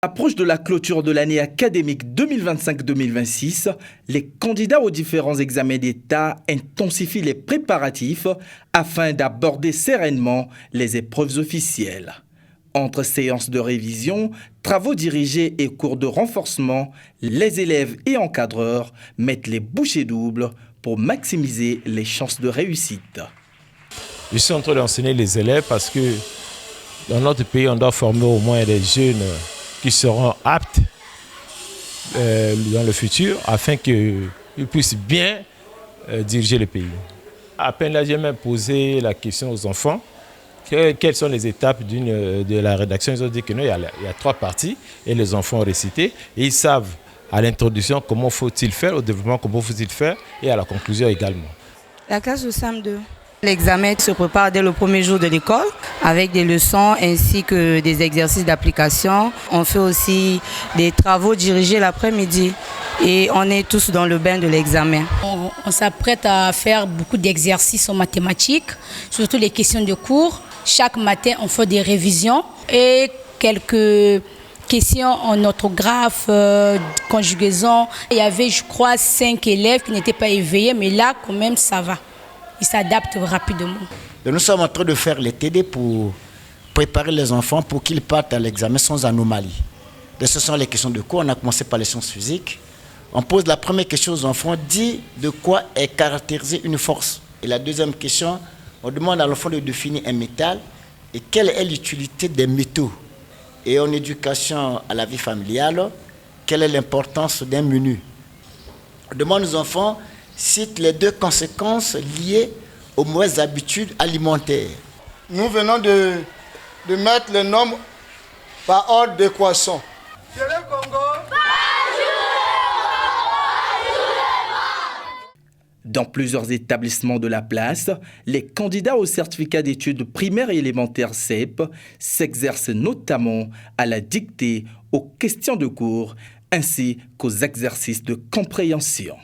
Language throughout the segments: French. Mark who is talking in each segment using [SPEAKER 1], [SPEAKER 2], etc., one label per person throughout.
[SPEAKER 1] Approche de la clôture de l'année académique 2025-2026, les candidats aux différents examens d'État intensifient les préparatifs afin d'aborder sereinement les épreuves officielles. Entre séances de révision, travaux dirigés et cours de renforcement, les élèves et encadreurs mettent les bouchées doubles pour maximiser les chances de réussite.
[SPEAKER 2] Je suis en train d'enseigner les élèves parce que dans notre pays, on doit former au moins des jeunes qui seront aptes dans le futur afin qu'ils puissent bien diriger le pays. À peine là, j'ai même posé la question aux enfants. Quelles sont les étapes de la rédaction? Ils ont dit que non, il y a 3 parties et les enfants ont récité. Et ils savent à l'introduction comment faut-il faire, au développement comment faut-il faire et à la conclusion également.
[SPEAKER 3] La classe de CM2. L'examen se prépare dès le premier jour de l'école avec des leçons ainsi que des exercices d'application. On fait aussi des travaux dirigés l'après-midi et on est tous dans le bain de l'examen.
[SPEAKER 4] On s'apprête à faire beaucoup d'exercices en mathématiques, surtout les questions de cours. Chaque matin, on fait des révisions et quelques questions en orthographe, conjugaison. Il y avait, je crois, 5 élèves qui n'étaient pas éveillés, mais là, quand même, ça va. Ils s'adaptent rapidement.
[SPEAKER 5] Nous sommes en train de faire les TD pour préparer les enfants pour qu'ils partent à l'examen sans anomalie. Ce sont les questions de cours. On a commencé par les sciences physiques. On pose la première question aux enfants, dit de quoi est caractérisée une force. Et la deuxième question, on demande à l'enfant de définir un métal et quelle est l'utilité des métaux. Et en éducation à la vie familiale, quelle est l'importance d'un menu. On demande aux enfants cite les 2 conséquences liées aux mauvaises habitudes alimentaires.
[SPEAKER 6] Nous venons de mettre les nombres par ordre de croissance. C'est le Congo.
[SPEAKER 1] Dans plusieurs établissements de la place, les candidats au certificat d'études primaires et élémentaires CEP s'exercent notamment à la dictée, aux questions de cours ainsi qu'aux exercices de compréhension.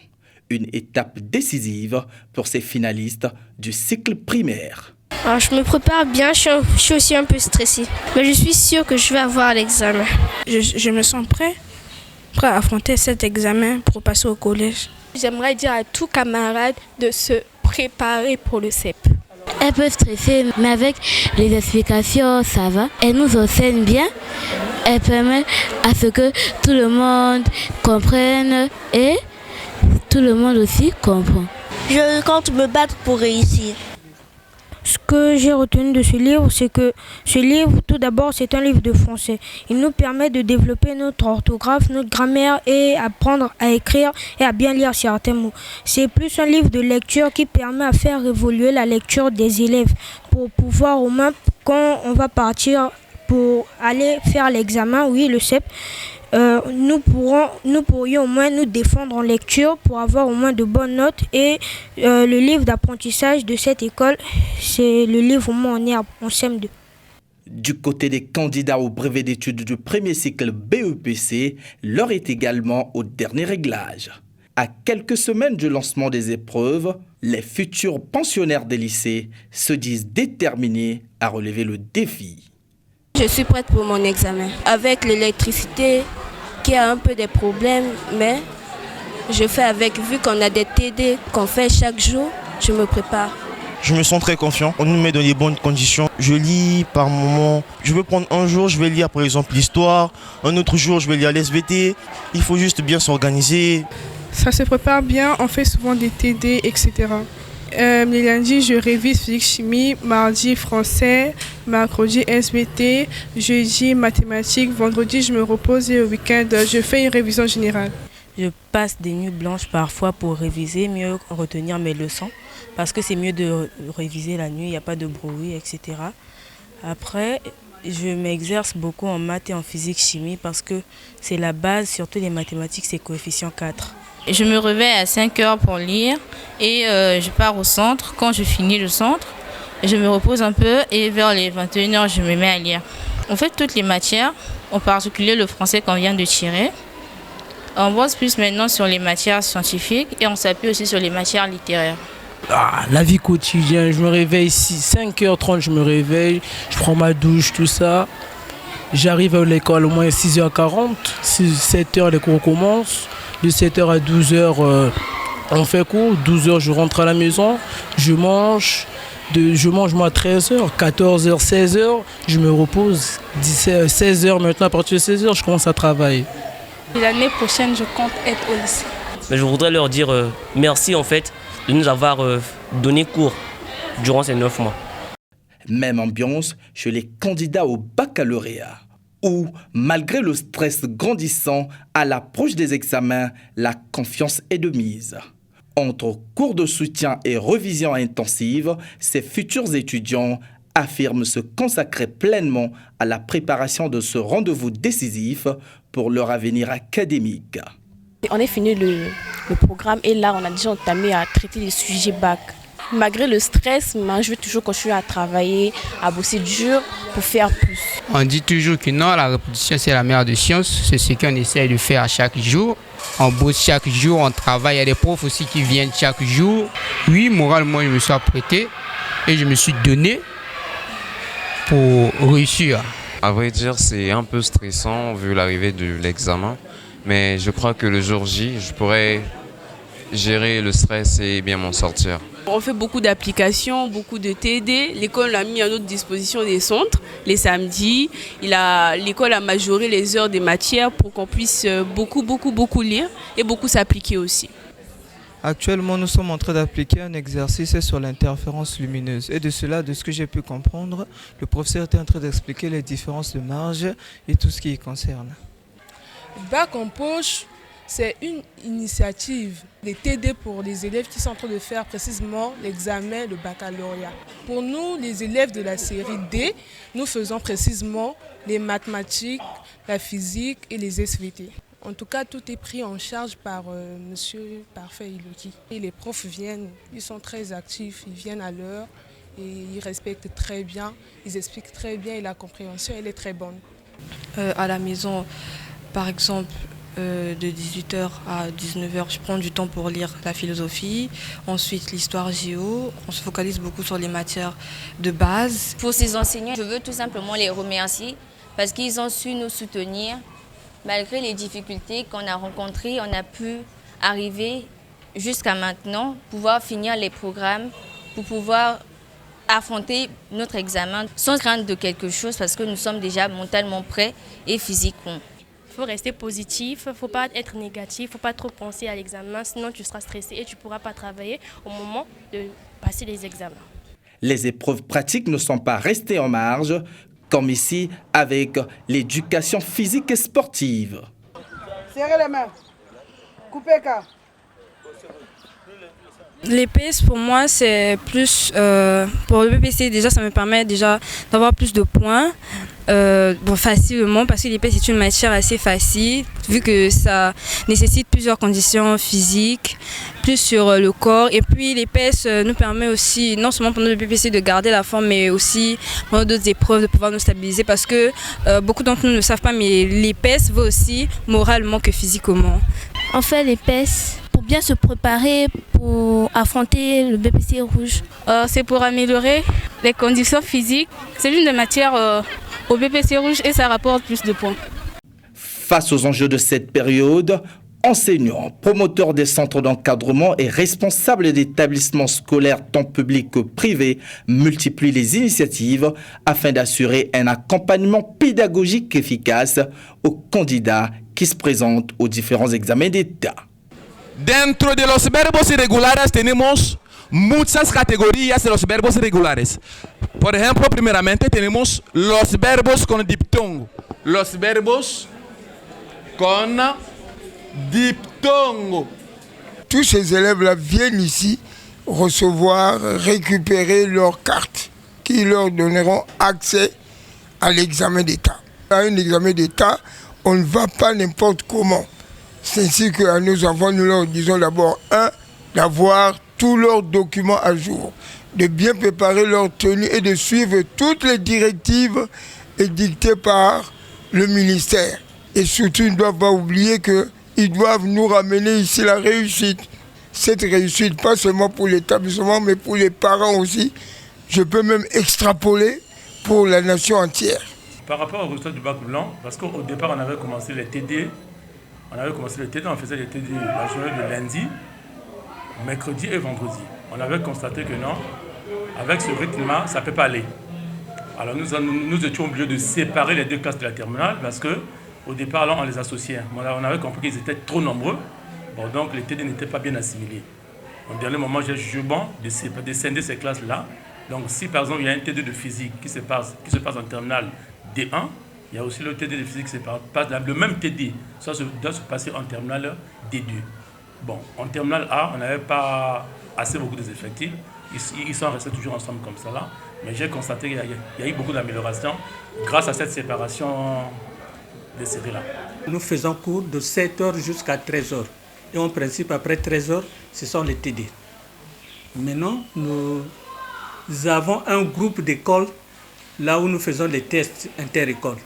[SPEAKER 1] Une étape décisive pour ces finalistes du cycle primaire.
[SPEAKER 7] Alors, je me prépare bien, je suis aussi un peu stressée. Mais je suis sûre que je vais avoir l'examen.
[SPEAKER 8] Je me sens prêt à affronter cet examen pour passer au collège.
[SPEAKER 9] J'aimerais dire à tous camarades de se préparer pour le CEP.
[SPEAKER 10] Elles peuvent stresser, mais avec les explications, ça va. Elles nous enseignent bien. Elles permettent à ce que tout le monde comprenne et tout le monde aussi comprend.
[SPEAKER 11] Je compte me battre pour réussir.
[SPEAKER 8] Ce que j'ai retenu de ce livre, c'est que ce livre, tout d'abord, c'est un livre de français. Il nous permet de développer notre orthographe, notre grammaire et apprendre à écrire et à bien lire certains mots. C'est plus un livre de lecture qui permet à faire évoluer la lecture des élèves pour pouvoir au moins, quand on va partir pour aller faire l'examen, oui, le CEP, nous pourrions au moins nous défendre en lecture pour avoir au moins de bonnes notes. Et le livre d'apprentissage de cette école, c'est le livre où on est en CM2.
[SPEAKER 1] Du côté des candidats au brevet d'études du premier cycle BEPC, l'heure est également au dernier réglage. À quelques semaines du lancement des épreuves, les futurs pensionnaires des lycées se disent déterminés à relever le défi.
[SPEAKER 11] Je suis prête pour mon examen. Avec l'électricité, qui a un peu des problèmes, mais je fais avec, vu qu'on a des TD qu'on fait chaque jour, je me prépare.
[SPEAKER 12] Je me sens très confiant, on nous met dans les bonnes conditions. Je lis par moment, je veux prendre un jour, je vais lire par exemple l'histoire, un autre jour je vais lire l'SVT. Il faut juste bien s'organiser.
[SPEAKER 8] Ça se prépare bien, on fait souvent des TD, etc. Les lundis, je révise physique-chimie, mardi français, mercredi SVT, jeudi mathématiques, vendredi je me repose et au week-end je fais une révision générale.
[SPEAKER 3] Je passe des nuits blanches parfois pour réviser, mieux retenir mes leçons parce que c'est mieux de réviser la nuit, il n'y a pas de bruit, etc. Après, je m'exerce beaucoup en maths et en physique-chimie parce que c'est la base, surtout les mathématiques, c'est coefficient 4.
[SPEAKER 13] Je me réveille à 5 heures pour lire et je pars au centre. Quand je finis le centre, je me repose un peu et vers les 21 heures, je me mets à lire. On fait toutes les matières, en particulier le français qu'on vient de tirer. On bosse plus maintenant sur les matières scientifiques et on s'appuie aussi sur les matières littéraires.
[SPEAKER 14] La vie quotidienne, je me réveille 5h30, je me réveille, je prends ma douche, tout ça. J'arrive à l'école au moins 6h40, 7h les cours commencent, de 7h à 12h on fait cours, 12h je rentre à la maison, je mange moi à 13h, 14h, 16h, je me repose, 16h maintenant, à partir de 16h je commence à travailler.
[SPEAKER 15] L'année prochaine je compte être au lycée.
[SPEAKER 16] Mais je voudrais leur dire merci en fait de nous avoir donné cours durant ces 9 mois.
[SPEAKER 1] Même ambiance chez les candidats au baccalauréat, où, malgré le stress grandissant à l'approche des examens, la confiance est de mise. Entre cours de soutien et révision intensive, ces futurs étudiants affirment se consacrer pleinement à la préparation de ce rendez-vous décisif pour leur avenir académique.
[SPEAKER 11] On a fini le programme et là, on a déjà entamé à traiter les sujets bac. Malgré le stress, je vais toujours continuer à travailler, à bosser dur pour faire plus.
[SPEAKER 17] On dit toujours que non, la répétition c'est la mère de science. C'est ce qu'on essaie de faire chaque jour. On bosse chaque jour, on travaille. Il y a des profs aussi qui viennent chaque jour. Oui, moralement, je me suis apprêté et je me suis donné pour réussir.
[SPEAKER 18] À vrai dire, c'est un peu stressant vu l'arrivée de l'examen. Mais je crois que le jour J, je pourrais gérer le stress et bien m'en sortir.
[SPEAKER 19] On fait beaucoup d'applications, beaucoup de TD. L'école a mis à notre disposition des centres les samedis. L'école a majoré les heures des matières pour qu'on puisse beaucoup lire et beaucoup s'appliquer aussi.
[SPEAKER 20] Actuellement, nous sommes en train d'appliquer un exercice sur l'interférence lumineuse. Et de cela, de ce que j'ai pu comprendre, le professeur était en train d'expliquer les différences de marge et tout ce qui y concerne.
[SPEAKER 21] Bac en poche, c'est une initiative des TD pour les élèves qui sont en train de faire précisément l'examen de baccalauréat. Pour nous, les élèves de la série D, nous faisons précisément les mathématiques, la physique et les SVT. En tout cas, tout est pris en charge par Monsieur Parfait Iloki. Et les profs viennent, ils sont très actifs, ils viennent à l'heure et ils respectent très bien, ils expliquent très bien et la compréhension elle est très bonne.
[SPEAKER 3] À la maison, par exemple, de 18h à 19h, je prends du temps pour lire la philosophie, ensuite l'histoire géo. On se focalise beaucoup sur les matières de base.
[SPEAKER 22] Pour ces enseignants, je veux tout simplement les remercier parce qu'ils ont su nous soutenir. Malgré les difficultés qu'on a rencontrées, on a pu arriver jusqu'à maintenant, pouvoir finir les programmes, pour pouvoir affronter notre examen sans crainte de quelque chose parce que nous sommes déjà mentalement prêts et physiquement.
[SPEAKER 23] Il faut rester positif, il ne faut pas être négatif, il ne faut pas trop penser à l'examen, sinon tu seras stressé et tu ne pourras pas travailler au moment de passer les examens.
[SPEAKER 1] Les épreuves pratiques ne sont pas restées en marge, comme ici avec l'éducation physique et sportive.
[SPEAKER 24] Serrez les mains, coupez car.
[SPEAKER 25] L'EPS pour moi c'est plus, pour le BPC déjà ça me permet déjà d'avoir plus de points facilement parce que l'EPS c'est une matière assez facile vu que ça nécessite plusieurs conditions physiques, plus sur le corps et puis l'EPS nous permet aussi non seulement pendant le BPC de garder la forme mais aussi pendant d'autres épreuves de pouvoir nous stabiliser parce que beaucoup d'entre nous ne le savent pas mais l'EPS va aussi moralement que physiquement.
[SPEAKER 10] On fait l'EPS pour bien se préparer pour affronter le BPC rouge.
[SPEAKER 23] C'est pour améliorer les conditions physiques. C'est l'une des matières au BPC rouge et ça rapporte plus de points.
[SPEAKER 1] Face aux enjeux de cette période, enseignants, promoteurs des centres d'encadrement et responsables d'établissements scolaires tant publics que privés multiplient les initiatives afin d'assurer un accompagnement pédagogique efficace aux candidats qui se présentent aux différents examens d'État.
[SPEAKER 26] Dentro de los verbos irregulares tenemos muchas categorías de los verbos regulares. Por ejemplo, primeramente tenemos los verbos con diptongo. Los verbos con diptongo.
[SPEAKER 27] Tous ces élèves-là viennent ici recevoir, récupérer leurs cartes qui leur donneront accès à l'examen d'État. À un examen d'État, on ne va pas n'importe comment. C'est ainsi qu'à nos enfants, nous leur disons d'abord, d'avoir tous leurs documents à jour, de bien préparer leur tenue et de suivre toutes les directives édictées par le ministère. Et surtout, ils ne doivent pas oublier qu'ils doivent nous ramener ici la réussite. Cette réussite, pas seulement pour l'établissement, mais pour les parents aussi. Je peux même extrapoler pour la nation entière.
[SPEAKER 2] Par rapport au résultat du bac blanc, parce qu'au départ, on avait commencé les TD. On faisait les TD la journée de lundi, mercredi et vendredi. On avait constaté que non, avec ce rythme-là, ça ne peut pas aller. Alors nous étions obligés de séparer les deux classes de la terminale parce qu'au départ, là, on les associait. On avait compris qu'ils étaient trop nombreux. Bon, donc les TD n'étaient pas bien assimilés. Au dernier moment, j'ai jugé bon de scinder ces classes-là. Donc si par exemple il y a un TD de physique qui se passe en terminale D1, il y a aussi le TD de physique qui se passe, le même TD, ça doit se passer en terminale D2. Bon, en terminale A, on n'avait pas assez beaucoup d'effectifs. Ils sont restés toujours ensemble comme ça là. Mais j'ai constaté qu'il y a eu beaucoup d'améliorations grâce à cette séparation des séries-là.
[SPEAKER 4] Nous faisons cours de 7h jusqu'à 13h. Et en principe, après 13h, ce sont les TD. Maintenant, nous avons un groupe d'écoles là où nous faisons les tests inter-écoles.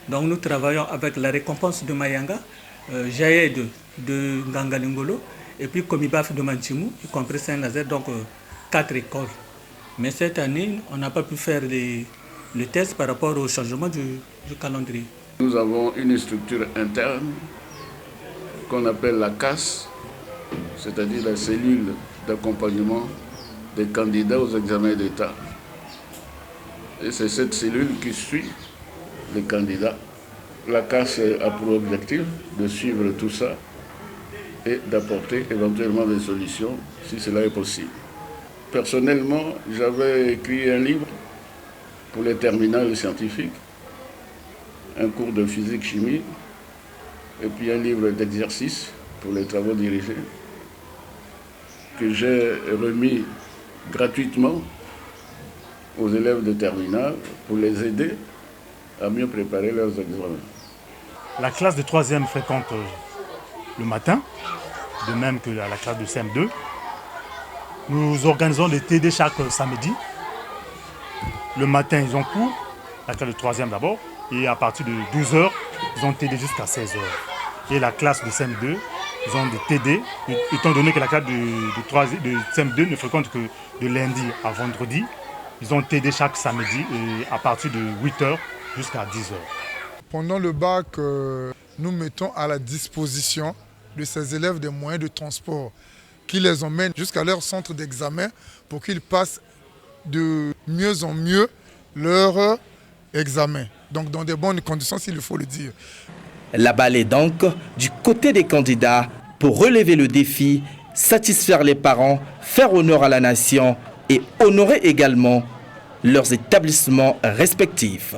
[SPEAKER 4] Donc nous travaillons avec la récompense de Mayanga, Jaed de Ngangalingolo et puis Komibaf de Manchimou, y compris Saint-Nazaire, donc 4 écoles. Mais cette année, on n'a pas pu faire les tests par rapport au changement du calendrier.
[SPEAKER 5] Nous avons une structure interne qu'on appelle la CAS, c'est-à-dire la cellule d'accompagnement des candidats aux examens d'État. Et c'est cette cellule qui suit les candidats. La CAS a pour objectif de suivre tout ça et d'apporter éventuellement des solutions si cela est possible. Personnellement, j'avais écrit un livre pour les terminales scientifiques, un cours de physique-chimie et puis un livre d'exercices pour les travaux dirigés que j'ai remis gratuitement aux élèves de terminale pour les aider à mieux préparer leurs examens.
[SPEAKER 6] La classe de 3e fréquente le matin, de même que la classe de CM2. Nous organisons des TD chaque samedi. Le matin, ils ont cours, la classe de 3e d'abord, et à partir de 12h, ils ont TD jusqu'à 16h. Et la classe de CM2, ils ont des TD, étant donné que la classe de CM2 ne fréquente que de lundi à vendredi. Ils ont TD chaque samedi et à partir de 8h jusqu'à 10h.
[SPEAKER 7] Pendant le bac, nous mettons à la disposition de ces élèves des moyens de transport qui les emmènent jusqu'à leur centre d'examen pour qu'ils passent de mieux en mieux leur examen. Donc dans de bonnes conditions, s'il faut le dire.
[SPEAKER 1] La balle est donc du côté des candidats pour relever le défi, satisfaire les parents, faire honneur à la nation et honorer également leurs établissements respectifs.